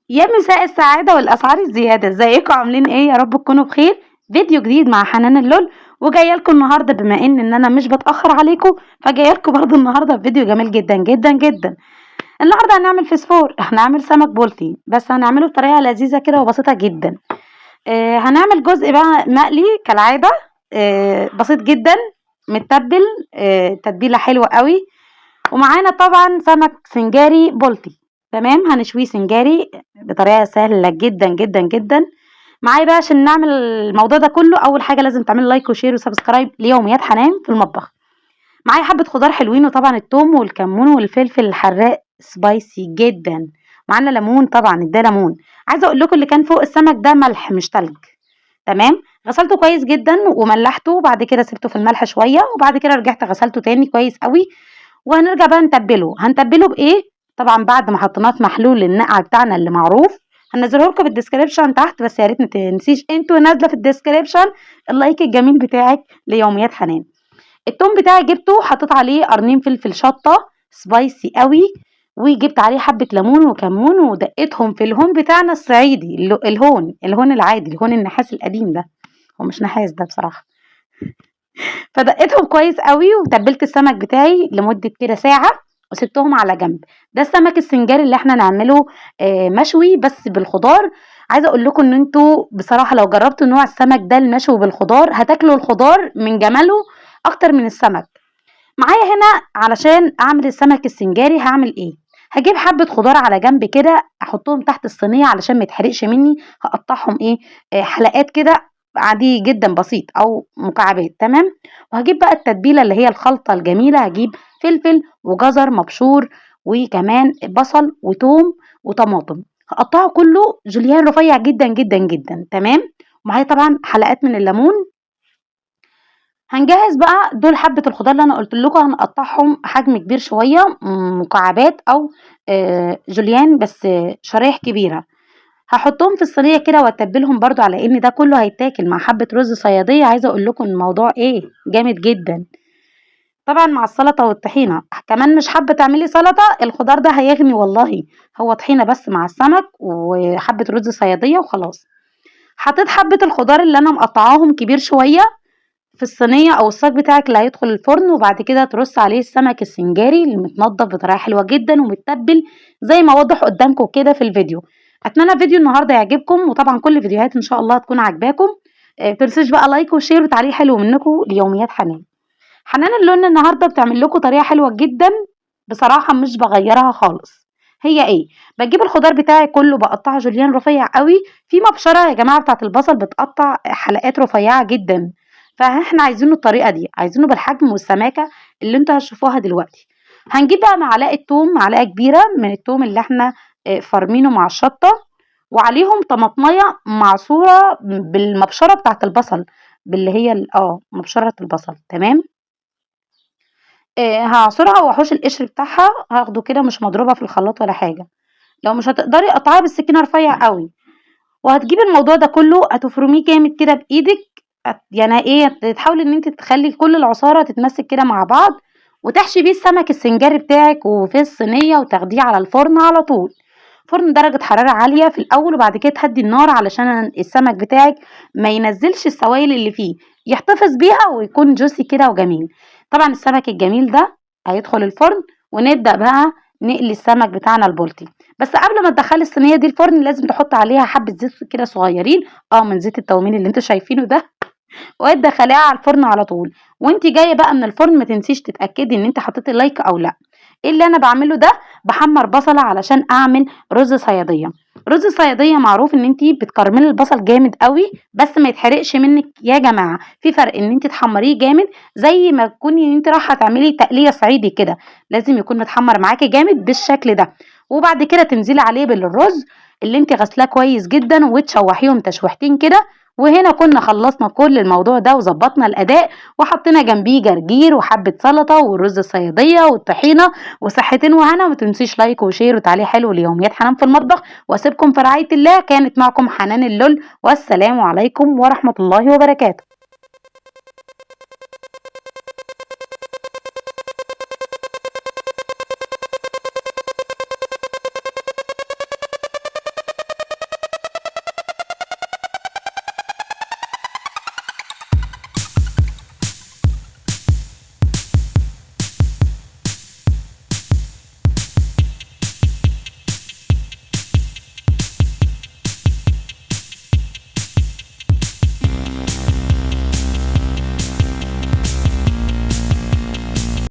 يا مساء السعادة والأسعار الزيادة، ازيكم عاملين ايه؟ يا رب تكونوا بخير. فيديو جديد مع حنان اللول، وجايه لكم النهارده بما ان انا مش بتأخر عليكم، فجايه لكم برضه النهارده بفيديو جميل جدا جدا جدا. النهارده هنعمل فسفور، هنعمل سمك بولتي، بس هنعمله بطريقة لذيذة كده وبسيطة جدا. هنعمل جزء بقى مقلي كالعادة، بسيط جدا، متبل، تتبيلة حلوة قوي. ومعانا طبعا سمك سنجاري بولتي، تمام، هنشويه سنجاري بطريقه سهله جدا جدا جدا. معايا بقى عشان نعمل الموضوع ده كله، اول حاجه لازم تعمل لايك وشير وسبسكرايب ليوميات حنان في المطبخ. معايا حبه خضار حلوين، وطبعا الثوم والكمون والفلفل الحراق سبايسي جدا. معانا ليمون، طبعا ده ليمون. عايزه اقول لكم اللي كان فوق السمك ده ملح مش تلج. تمام. غسلته كويس جدا وملحته، وبعد كده سبته في الملح شويه، وبعد كده رجعت غسلته تاني كويس قوي. وهنرجع بقى هنتبله بايه؟ طبعا بعد ما حطيناه في محلول النقع بتاعنا اللي معروف، هنزله لكم بالديسكريبشن تحت، بس يا ريت ما تنسيش انتوا نازله في الديسكريبشن اللايك الجميل بتاعك ليوميات حنان. التوم بتاعي جبته حطيت عليه قرنين فلفل شطه سبايسي قوي، وجبت عليه حبه ليمون وكمون ودقيتهم في الهون بتاعنا الصعيدي، الهون العادي، الهون النحاس القديم ده، هو مش نحاس ده بصراحه. فدقيتهم كويس قوي، وتبلت السمك بتاعي لمدة كده ساعة وسبتهم على جنب. ده السمك السنجاري اللي احنا نعمله مشوي بس بالخضار. عايزه اقول لكم ان انتوا بصراحه لو جربتوا نوع السمك ده المشوي بالخضار هتاكلوا الخضار من جماله اكتر من السمك. معايا هنا علشان اعمل السمك السنجاري هعمل ايه؟ هجيب حبه خضار على جنب كده، احطهم تحت الصينيه علشان ما يتحرقش مني. هقطعهم ايه؟ حلقات كده، عادي جدا بسيط، او مكعبات. تمام. وهجيب بقى التتبيله اللي هي الخلطه الجميله، هجيب فلفل وجزر مبشور، وكمان بصل وتوم وطماطم، هقطعه كله جوليان رفيع جدا جدا جدا. تمام. ومعايا طبعا حلقات من الليمون. هنجهز بقى دول حبة الخضار اللي انا قلت لكم هنقطعهم حجم كبير شوية، مكعبات او جوليان، بس شرايح كبيرة. هحطهم في الصينية كده واتبلهم برضو، على ان ده كله هيتاكل مع حبة رز صيادية. عايزة اقول لكم الموضوع ايه جامد جدا، طبعا مع السلطة والطحينة. كمان مش حابة تعملي سلطة، الخضار ده هيغني والله. هو طحينة بس مع السمك وحبة رز صيادية وخلاص. حطيت حبة الخضار اللي انا مقطعاهم كبير شوية في الصينية او الصاج بتاعك اللي هيدخل الفرن، وبعد كده ترص عليه السمك السنجاري المتنضف بطريقة حلوة جدا ومتبل زي ما وضح قدامكم كده في الفيديو. اتمنى فيديو النهاردة يعجبكم، وطبعا كل فيديوهات ان شاء الله تكون عجباكم. متنسوش بقى لايك وشير وتعليق حلو منكم ليوميات حنان. حنان اللون النهارده بتعمل لكم طريقة حلوة جدا، بصراحة مش بغيرها خالص. هي ايه؟ بجيب الخضار بتاعي كله بقطعه جوليان رفيع قوي. في مبشرة يا جماعة بتاعت البصل بتقطع حلقات رفيعة جدا، فاحنا عايزينه الطريقة دي، عايزينه بالحجم والسماكة اللي انتوا هتشوفوها دلوقتي. هنجيب بقى معلقة توم، معلقة كبيرة من التوم اللي احنا فرمينه مع الشطة، وعليهم طماطمية معصورة بالمبشرة بتاعت البصل، باللي هي مبشرة البصل. تمام. هاعصرها واحوش القشر بتاعها، هاخده كده مش مضروبة في الخلاط ولا حاجة. لو مش هتقدري قطعها بالسكينة رفيع قوي. وهتجيبي الموضوع ده كله هتفرميه جامد كده بايدك، يعني ايه، تحاولي ان انت تخلي كل العصارة تتمسك كده مع بعض، وتحشي بيه السمك السنجاري بتاعك وفي الصينية، وتاخديه على الفرن على طول. فرن درجة حرارة عالية في الأول، وبعد كده تهدي النار علشان السمك بتاعك ما ينزلش السوائل اللي فيه، يحتفظ بيها ويكون جوسي كده وجميل. طبعا السمك الجميل ده هيدخل الفرن، ونبدأ بقى نقلي السمك بتاعنا البلطي. بس قبل ما تدخلي الصينية دي الفرن لازم تحط عليها حبة زيت كده صغيرين، من زيت التومين اللي انتوا شايفينه ده، وتدخليها على الفرن على طول. وانت جايه بقى من الفرن ما تنسيش تتاكدي ان انت حطيتي لايك او لا. ايه اللي انا بعمله ده؟ بحمر بصله علشان اعمل رز صياديه. رز الصياديه معروف ان انت بتكرملي البصل جامد قوي، بس ما يتحرقش منك يا جماعه. في فرق ان انت تحمريه جامد، زي ما تكوني ان انت رايحه تعملي تقليه صعيدي كده، لازم يكون متحمر معاكي جامد بالشكل ده. وبعد كده تنزلي عليه بالرز اللي انت غسلاه كويس جدا، وتشوحيهم تشويحتين كده. وهنا كنا خلصنا كل الموضوع ده وظبطنا الاداء، وحطينا جنبيه جرجير وحبه سلطه والرز الصياديه والطحينه، وصحتين وهنا. ما تنسيش لايك وشير وتعليق حلو ليوميات حنان في المطبخ، واسيبكم في رعايه الله. كانت معكم حنان اللول، والسلام عليكم ورحمه الله وبركاته.